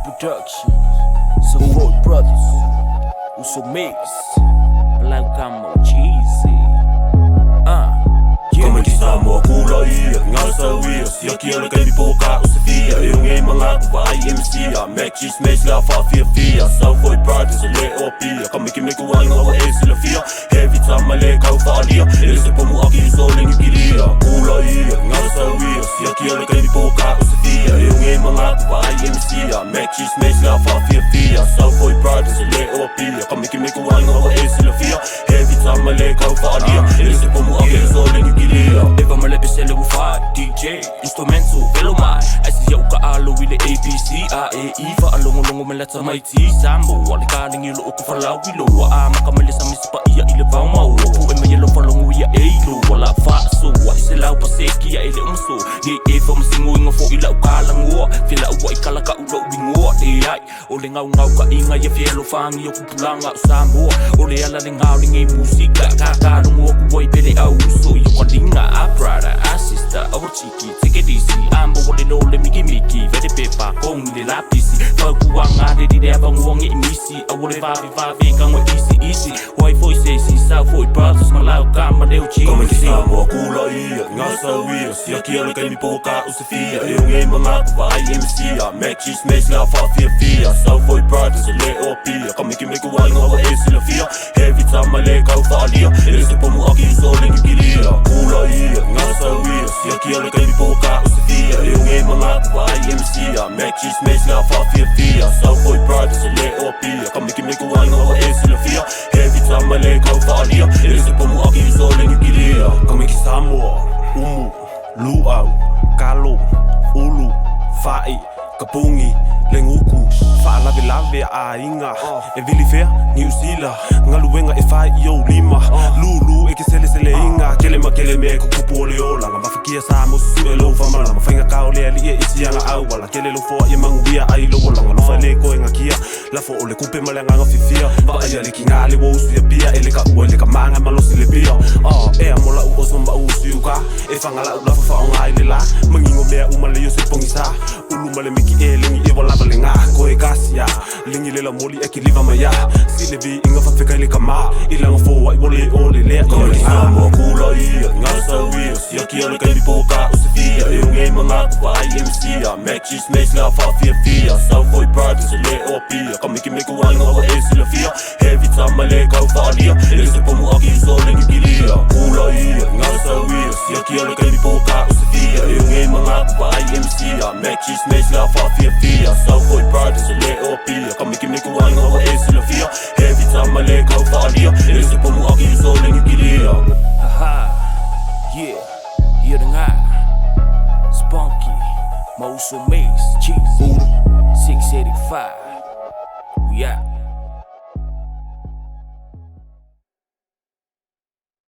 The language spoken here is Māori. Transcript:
Production, Saufoi Brothers, Uso Mix, Black Camo Cheesy. Kamaiki Samoa kulay ngasawi siyakiala kay bipoka usafia yung ay mga kuwa IMC Mexis mes la fafia fia Saufoi Brothers leopia Kamaiki me kuwa ngawa sila fia heavy tamale kau faalia elise pomu aki soling ikilia kulay ngasawi siyakiala kay bipoka usafia yung ay mga kuwa IMC Mexis mes la fafia fia Saufoi Brothers leopia Kamaiki me kuwa ngawa sila fia heavy tamale kau faalia elise pomu aki soling ikilia Eva malepesele ufai DJ instrumental velomai Aisi ya ukaalo wile ABC AEI Fa alongo melata maiti Sambo walikani ngilo ukufalau wilo Wa makamele sa misipa iya ile vauma Wapu eme yelo falongo iya eilo Wala faso wa isilau paseki ya ele umso Ni Eva masingo inga fo ila ukala ngua Fila uwa ikala ka ula ubingua Eyai ole ngau ka inga ya fielo fangi Yokupulanga usambo Ole ala lingau lingi musika Kaka nungo kuwa ipele au uso Yukalinga brother, sister, our cheeky, take it easy. I'm over the let me give me key, very paper, home the lapisi. Fakuanga, they did have a wong in missy. I would have come with easy. White voices, Saufoi Brothers, my loud gamma, they'll cheat. Kamaiki Samoa kulay ngasawi siyakiala kay bipoka usafia yung ay mga kuwa IMC Mexis mes la fafia fia Saufoi Brothers leopia Kamaiki me kuwa ngawa sila fia heavy tamale kau faalia elise pomu aki soling ikilia kulay ngasawi siyakiala kay bipoka usafia yung ay mga kuwa IMC Mexis mes la fafia fia Saufoi Brothers leopia Kamaiki me kuwa ngawa sila fia heavy tamale kau faalia elise pomu aki soling ikilia Kamaiki Samoa umu luau kalo ulu fai kapungi lenguku fa lave a inga e vilifea New Zealand ngaluwenga e fai yo lima lulu e kisele inga kele me ko kupole ola nga mafakia sa mo suelo fa mala mafainga kaole ali e isianga au wala kele lo fo ye manguia ai lo wala nga fale ko nga kia la fo ole kupe malanga nga fifia ba ai ali kingali wo su ya bia ele ka manga malosi le bia e amola u osomba u suka e fangala u la fa onga ile la mangingo me umale yo Zponkey sa ulu male miki lingi e wala balenga ko e gasia lingi le la moli e kiliva maya silevi inga fa feka ile kama ilanga fo wa ole le Kamaiki Samoa kulay ngasawi siyakiala kay bipoka usafia yung ay mga kuwa IMC Mexis mes la fafia fia Saufoi Brothers leopia Kamaiki me kuwa ngawa sila fia heavy tamale kau faalia elise pomu aki soling ikilia kulay ngasawi siyakiala kay bipoka usafia yung ay mga kuwa IMC Mexis mes la fafia fia Saufoi Brothers leopia Kamaiki me kuwa ngawa sila fia heavy tamale kau faalia elise pomu aki soling ikilia Yeah, here dengar Zponkey, Uso Mix, Cheesy 685